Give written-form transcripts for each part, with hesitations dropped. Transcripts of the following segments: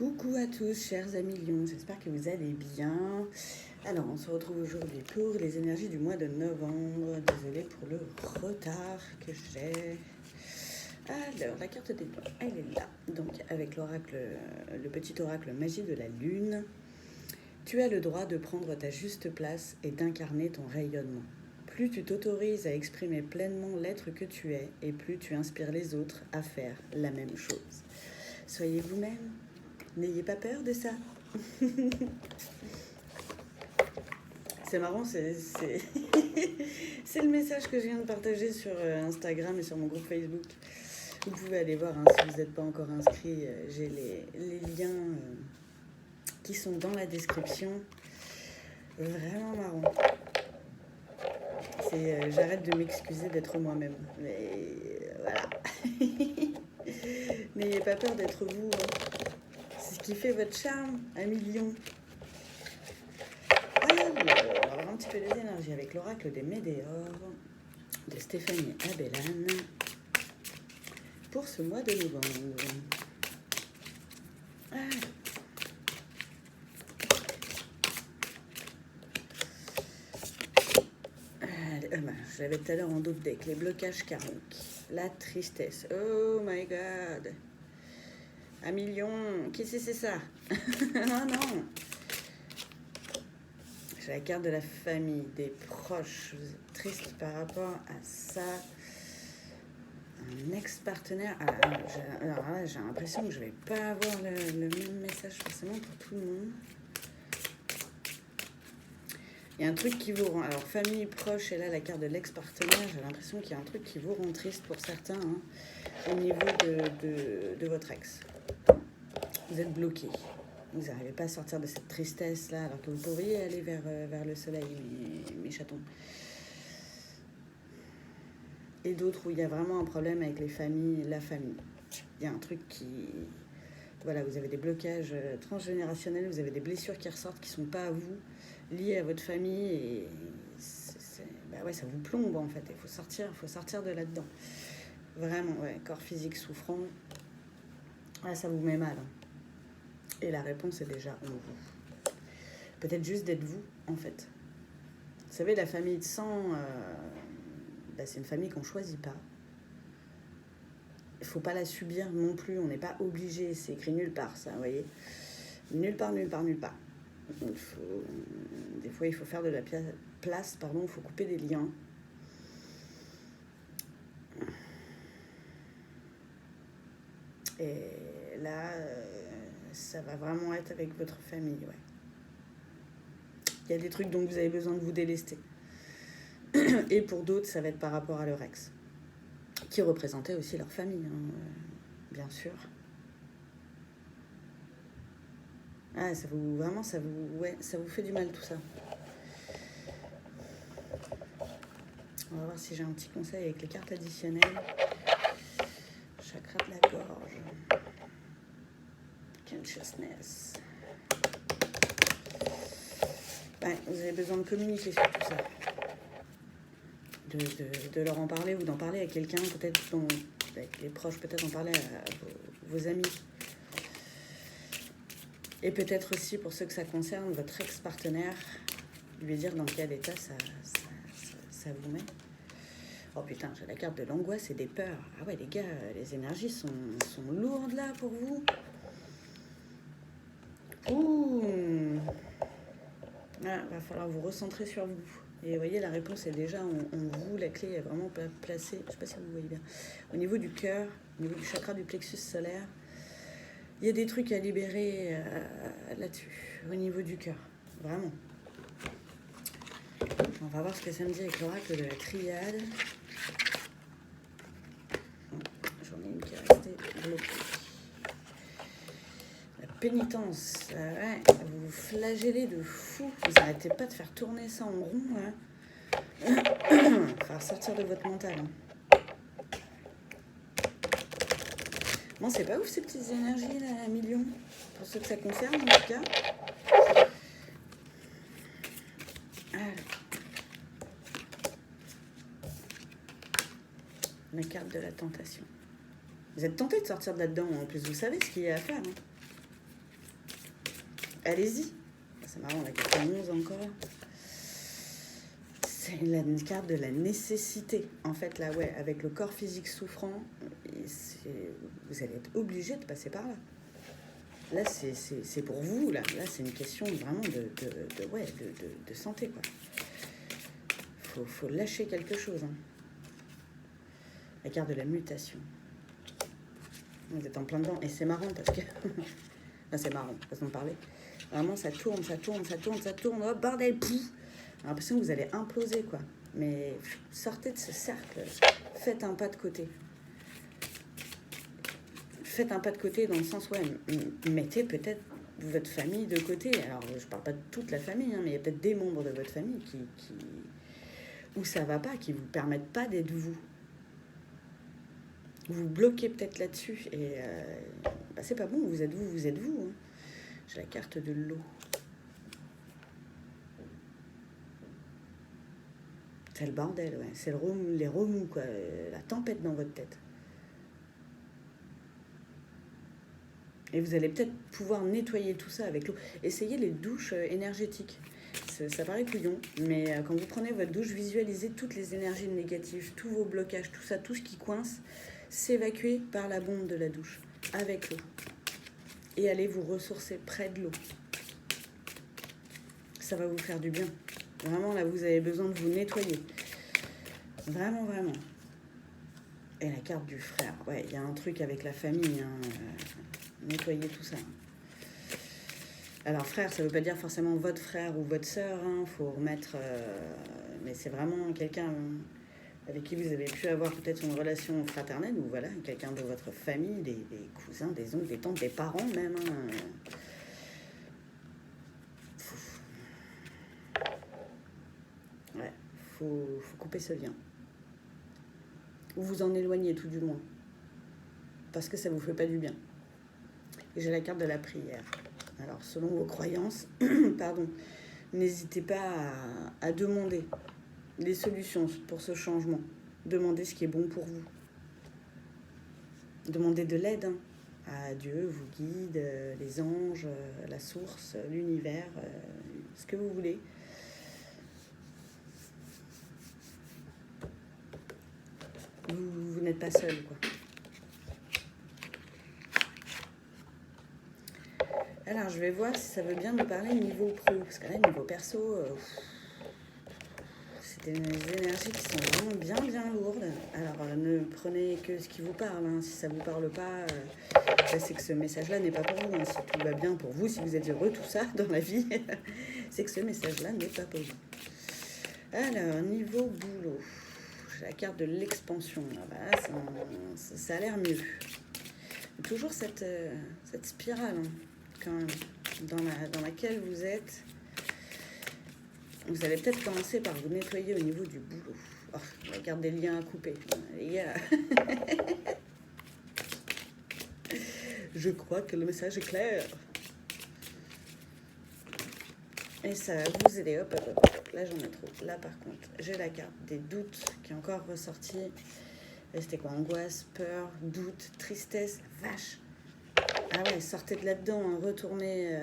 Coucou à tous, chers amis Lions, j'espère que vous allez bien. Alors, on se retrouve aujourd'hui pour les énergies du mois de novembre. Désolée pour le retard que j'ai. Alors, la carte des Lions, elle est là. Donc, avec l'oracle, le petit oracle magie de la lune, tu as le droit de prendre ta juste place et d'incarner ton rayonnement. Plus tu t'autorises à exprimer pleinement l'être que tu es, et plus tu inspires les autres à faire la même chose. Soyez vous-même. N'ayez pas peur de ça. C'est marrant, c'est le message que je viens de partager sur Instagram et sur mon groupe Facebook. Vous pouvez aller voir, hein, si vous n'êtes pas encore inscrit, j'ai les liens qui sont dans la description. Vraiment marrant. J'arrête de m'excuser d'être moi-même. Mais voilà. N'ayez pas peur d'être vous. Hein. C'est ce qui fait votre charme, un million. Alors, on va voir un petit peu les énergies avec l'oracle des Médéors de Stéphanie Abellan pour ce mois de novembre. Je l'avais tout à l'heure en double deck, les blocages karmiques, la tristesse. Oh my god. Un million, qu'est-ce que c'est ça? Ah non. J'ai la carte de la famille, des proches. Vous êtes triste par rapport à ça. Un ex-partenaire. Alors là, j'ai l'impression que je ne vais pas avoir le même message forcément pour tout le monde. Il y a un truc qui vous rend... Alors, famille, proche, et là, la carte de l'ex-partenaire, j'ai l'impression qu'il y a un truc qui vous rend triste pour certains, hein, au niveau de votre ex. Vous êtes bloqué. Vous n'arrivez pas à sortir de cette tristesse-là, alors que vous pourriez aller vers le soleil, mes chatons. Et d'autres où il y a vraiment un problème avec les familles, la famille. Il y a un truc qui... Voilà, vous avez des blocages transgénérationnels, vous avez des blessures qui ressortent, qui ne sont pas à vous, liées à votre famille, et ça vous plombe, en fait. Il faut sortir de là-dedans. Vraiment, ouais, corps physique souffrant, là, ça vous met mal. Hein. Et la réponse est déjà en vous. Peut-être juste d'être vous, en fait. Vous savez, la famille de sang, c'est une famille qu'on ne choisit pas. Il ne faut pas la subir non plus, on n'est pas obligé, c'est écrit nulle part, ça, vous voyez. Nulle part. Des fois, il faut faire de la place, il faut couper des liens. Et là... ça va vraiment être avec votre famille, ouais. Il y a des trucs dont vous avez besoin de vous délester. Et pour d'autres, ça va être par rapport à leur ex, qui représentait aussi leur famille, hein, bien sûr. Ah, ça vous fait du mal tout ça. On va voir si j'ai un petit conseil avec les cartes additionnelles. Chakra de la gorge. Consciousness. Ouais, vous avez besoin de communiquer sur tout ça. De leur en parler ou d'en parler à quelqu'un, peut-être avec les proches, peut-être en parler à vos amis. Et peut-être aussi, pour ceux que ça concerne, votre ex-partenaire, lui dire dans quel état ça vous met. Oh putain, j'ai la carte de l'angoisse et des peurs. Ah ouais, les gars, les énergies sont lourdes là pour vous. Ouh. Ah, va falloir vous recentrer sur vous. Et vous voyez, la réponse est déjà en vous. La clé est vraiment placée, je ne sais pas si vous voyez bien, au niveau du cœur, au niveau du chakra du plexus solaire. Il y a des trucs à libérer là-dessus, au niveau du cœur. Vraiment. On va voir ce que ça me dit avec l'oracle de la triade. J'en ai une qui est restée bloquée. Pénitence, ouais, vous vous flagellez de fou, vous n'arrêtez pas de faire tourner ça en rond, hein. Il va falloir sortir de votre mental. Hein. Bon, c'est pas ouf ces petites énergies là, à million, pour ceux que ça concerne en tout cas. Alors. La carte de la tentation. Vous êtes tenté de sortir de là-dedans, en plus vous savez ce qu'il y a à faire. Hein. Allez-y. C'est marrant, la carte 11 encore. C'est la carte de la nécessité. En fait, là, ouais, avec le corps physique souffrant, vous allez être obligé de passer par là. Là, c'est pour vous, là. Là, c'est une question vraiment de santé, quoi. Faut lâcher quelque chose. Hein. La carte de la mutation. Vous êtes en plein dedans. Et c'est marrant parce que... Enfin, c'est marrant, façon de parler. Vraiment, ça tourne. Oh, bordel, pouf. J'ai l'impression que vous allez imploser, quoi. Mais sortez de ce cercle. Faites un pas de côté. Faites un pas de côté dans le sens, ouais, mettez peut-être votre famille de côté. Alors, je parle pas de toute la famille, hein, mais il y a peut-être des membres de votre famille où ça va pas, qui vous permettent pas d'être vous. Vous bloquez peut-être là-dessus et c'est pas bon, vous êtes vous. Hein. J'ai la carte de l'eau. C'est le bordel, ouais. C'est les remous, quoi. La tempête dans votre tête. Et vous allez peut-être pouvoir nettoyer tout ça avec l'eau. Essayez les douches énergétiques. Ça paraît couillon, mais quand vous prenez votre douche, visualisez toutes les énergies négatives, tous vos blocages, tout ça, tout ce qui coince, s'évacuer par la bombe de la douche, avec l'eau. Et allez vous ressourcer près de l'eau. Ça va vous faire du bien. Vraiment, là, vous avez besoin de vous nettoyer. Vraiment, vraiment. Et la carte du frère. Ouais, il y a un truc avec la famille. Hein. Nettoyer tout ça. Alors, frère, ça ne veut pas dire forcément votre frère ou votre sœur. Il faut remettre... mais c'est vraiment quelqu'un avec qui vous avez pu avoir peut-être une relation fraternelle. Ou voilà, quelqu'un de votre famille, des cousins, des oncles, des tantes, des parents même. Hein. Ouais, faut couper ce lien. Ou vous en éloigner tout du moins. Parce que ça ne vous fait pas du bien. Et j'ai la carte de la prière. Alors, selon vos croyances, pardon, n'hésitez pas à demander des solutions pour ce changement. Demandez ce qui est bon pour vous. Demandez de l'aide hein, à Dieu, vous guide, les anges, la source, l'univers, ce que vous voulez. Vous n'êtes pas seul, quoi. Alors, je vais voir si ça veut bien nous parler niveau pro. Parce que là, niveau perso, c'est des énergies qui sont vraiment bien lourdes. Alors, ne prenez que ce qui vous parle. Hein. Si ça ne vous parle pas, c'est que ce message-là n'est pas pour vous. Hein. Si tout va bien pour vous, si vous êtes heureux, tout ça, dans la vie, c'est que ce message-là n'est pas pour vous. Alors, niveau boulot. J'ai la carte de l'expansion. Là, ça a l'air mieux. Toujours cette spirale, hein. Quand même, dans laquelle vous êtes, vous allez peut-être commencer par vous nettoyer au niveau du boulot. Oh, la carte des liens à couper. Les gars. Je crois que le message est clair. Et ça va vous aider. Hop. Là, j'en ai trop. Là, par contre, j'ai la carte des doutes qui est encore ressortie. C'était quoi? Angoisse, peur, doute, tristesse. Vache. Ah ouais, sortez de là-dedans, hein, retournez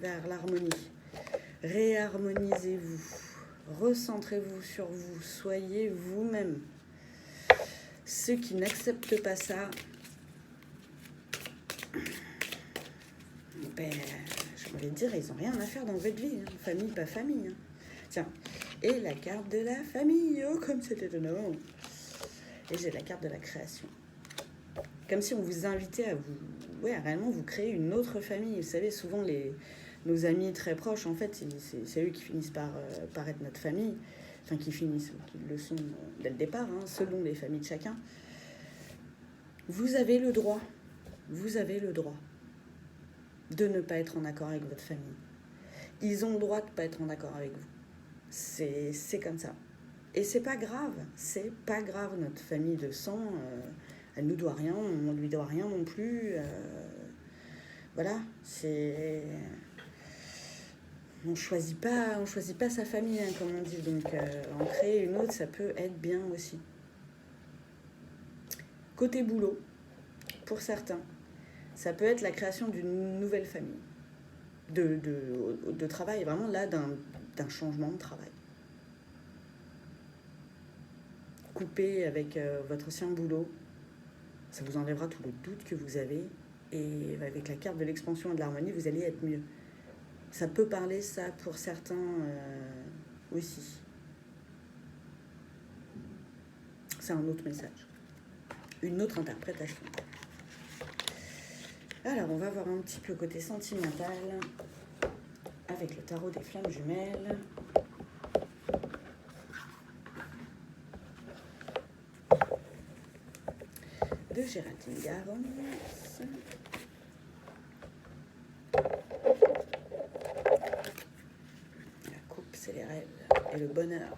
vers l'harmonie. Réharmonisez-vous. Recentrez-vous sur vous. Soyez vous-même. Ceux qui n'acceptent pas ça, j'ai envie de dire, ils n'ont rien à faire dans votre vie. Hein. Famille, pas famille. Hein. Tiens, et la carte de la famille. Oh, comme c'est étonnant. Et j'ai la carte de la création. Comme si on vous invitait à à réellement vous créer une autre famille. Vous savez, souvent, nos amis très proches, en fait, c'est eux qui finissent par être notre famille. Enfin, qui finissent, qui le sont dès le départ, hein, selon les familles de chacun. Vous avez le droit de ne pas être en accord avec votre famille. Ils ont le droit de ne pas être en accord avec vous. C'est comme ça. Et c'est pas grave. Notre famille de sang... elle nous doit rien, on lui doit rien non plus. Voilà, on choisit pas sa famille, hein, comme on dit. Donc, en créer une autre, ça peut être bien aussi. Côté boulot, pour certains, ça peut être la création d'une nouvelle famille. de travail, vraiment là d'un changement de travail. Coupez avec votre ancien boulot, ça vous enlèvera tout le doute que vous avez, et avec la carte de l'expansion et de l'harmonie, vous allez être mieux. Ça peut parler, ça, pour certains aussi. C'est un autre message, une autre interprétation. Alors, on va voir un petit peu côté sentimental avec le tarot des flammes jumelles. De Géraldine Garance. La coupe, c'est les rêves et le bonheur.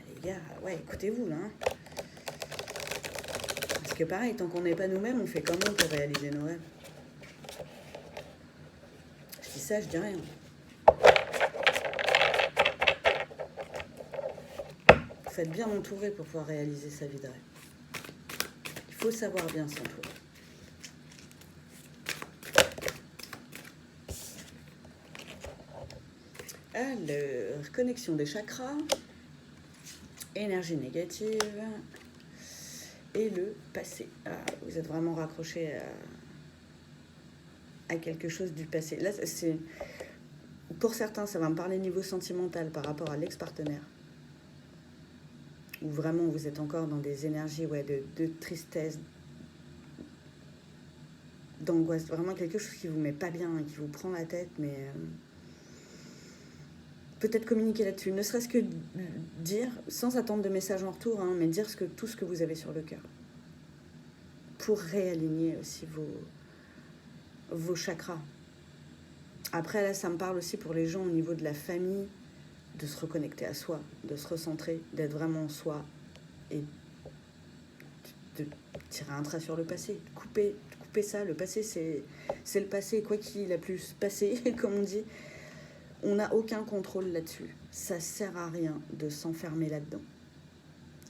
Les gars, ouais, écoutez-vous là. Hein. Parce que pareil, tant qu'on n'est pas nous-mêmes, on fait comment pour réaliser nos rêves? Je dis ça, je dis rien. Faut être bien entouré pour pouvoir réaliser sa vie de rêve. Il faut savoir bien s'entourer. Alors, connexion des chakras, énergie négative et le passé. Ah, vous êtes vraiment raccroché à quelque chose du passé. Là, c'est, pour certains, ça va me parler niveau sentimental par rapport à l'ex-partenaire. Où vraiment vous êtes encore dans des énergies de tristesse, d'angoisse. Vraiment quelque chose qui vous met pas bien, qui vous prend la tête, mais... peut-être communiquer là-dessus, ne serait-ce que dire, sans attendre de message en retour, hein, mais dire tout ce que vous avez sur le cœur. Pour réaligner aussi vos chakras. Après, là, ça me parle aussi pour les gens au niveau de la famille, de se reconnecter à soi, de se recentrer, d'être vraiment en soi et de tirer un trait sur le passé. Couper ça, le passé, c'est le passé, quoi qu'il a plus passé, comme on dit. On n'a aucun contrôle là-dessus. Ça sert à rien de s'enfermer là-dedans.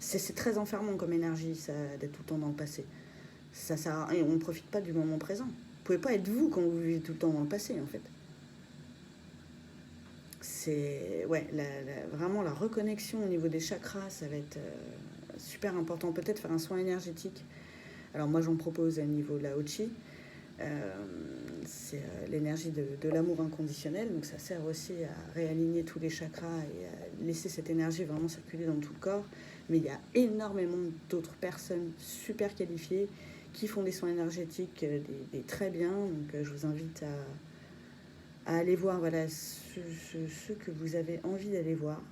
C'est très enfermant comme énergie, ça, d'être tout le temps dans le passé. Ça sert à rien. On ne profite pas du moment présent. Vous pouvez pas être vous quand vous vivez tout le temps dans le passé, en fait. C'est... Ouais, vraiment la reconnexion au niveau des chakras, ça va être super important. Peut-être faire un soin énergétique. Alors moi, j'en propose à niveau de la Hochi. C'est l'énergie de l'amour inconditionnel, donc ça sert aussi à réaligner tous les chakras et à laisser cette énergie vraiment circuler dans tout le corps. Mais il y a énormément d'autres personnes super qualifiées qui font des soins énergétiques des très bien, donc je vous invite à aller voir ceux que vous avez envie d'aller voir.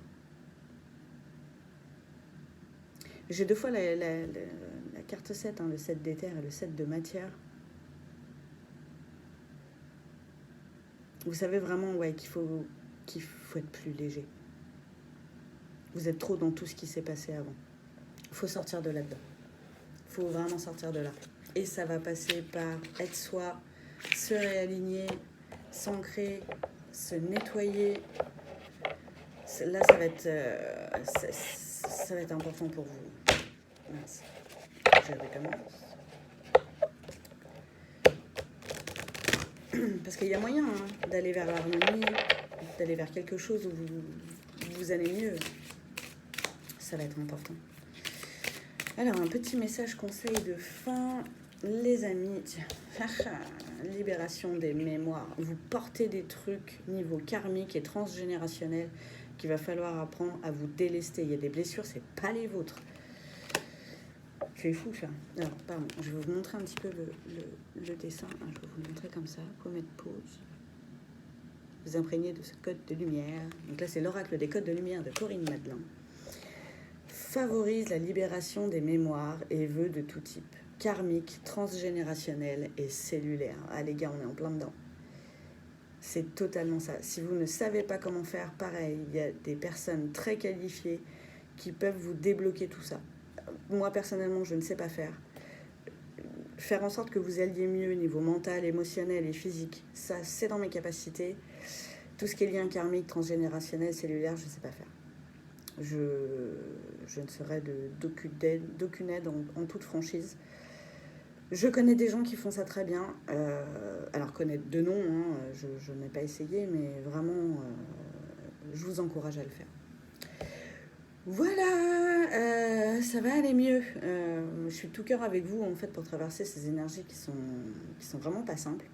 J'ai deux fois la carte 7, hein, le 7 d'éther et le 7 de matière. Vous savez vraiment qu'il faut être plus léger. Vous êtes trop dans tout ce qui s'est passé avant. Il faut sortir de là-dedans. Il faut vraiment sortir de là. Et ça va passer par être soi, se réaligner, s'ancrer, se nettoyer. Là, ça va être important pour vous. Merci. Je recommence. Parce qu'il y a moyen d'aller vers l'harmonie, d'aller vers quelque chose où vous allez mieux. Ça va être important. Alors, un petit message conseil de fin. Les amis, libération des mémoires. Vous portez des trucs niveau karmique et transgénérationnel qu'il va falloir apprendre à vous délester. Il y a des blessures, c'est pas les vôtres. C'est fou ça. Alors, pardon, je vais vous montrer un petit peu le dessin. Je vais vous le montrer comme ça. Vous pouvez mettre pause. Vous imprégnez de ce code de lumière. Donc là, c'est l'oracle des codes de lumière de Corinne Madelin. Favorise la libération des mémoires et vœux de tout type. Karmique, transgénérationnel et cellulaire. Ah les gars, on est en plein dedans. C'est totalement ça. Si vous ne savez pas comment faire, pareil, il y a des personnes très qualifiées qui peuvent vous débloquer tout ça. Moi, personnellement, je ne sais pas faire. Faire en sorte que vous alliez mieux au niveau mental, émotionnel et physique, ça, c'est dans mes capacités. Tout ce qui est lien karmique, transgénérationnel, cellulaire, je ne sais pas faire. Je ne serai d'aucune aide en toute franchise. Je connais des gens qui font ça très bien. Alors, connaître de nom, hein, je n'ai pas essayé, mais vraiment, je vous encourage à le faire. Voilà, ça va aller mieux. Je suis de tout cœur avec vous, en fait, pour traverser ces énergies qui sont vraiment pas simples.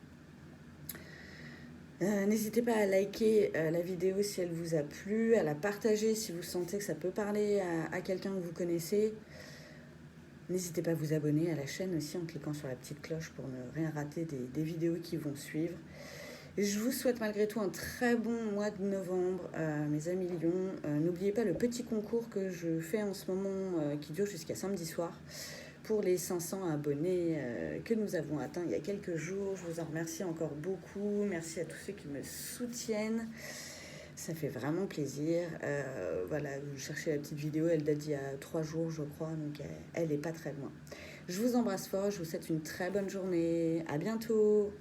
N'hésitez pas à liker la vidéo si elle vous a plu, à la partager si vous sentez que ça peut parler à quelqu'un que vous connaissez. N'hésitez pas à vous abonner à la chaîne aussi en cliquant sur la petite cloche pour ne rien rater des vidéos qui vont suivre. Et je vous souhaite malgré tout un très bon mois de novembre, mes amis Lions. N'oubliez pas le petit concours que je fais en ce moment qui dure jusqu'à samedi soir pour les 500 abonnés que nous avons atteints il y a quelques jours. Je vous en remercie encore beaucoup. Merci à tous ceux qui me soutiennent. Ça fait vraiment plaisir. Voilà, vous cherchez la petite vidéo, elle date d'il y a 3 jours, je crois, donc elle n'est pas très loin. Je vous embrasse fort, je vous souhaite une très bonne journée. À bientôt.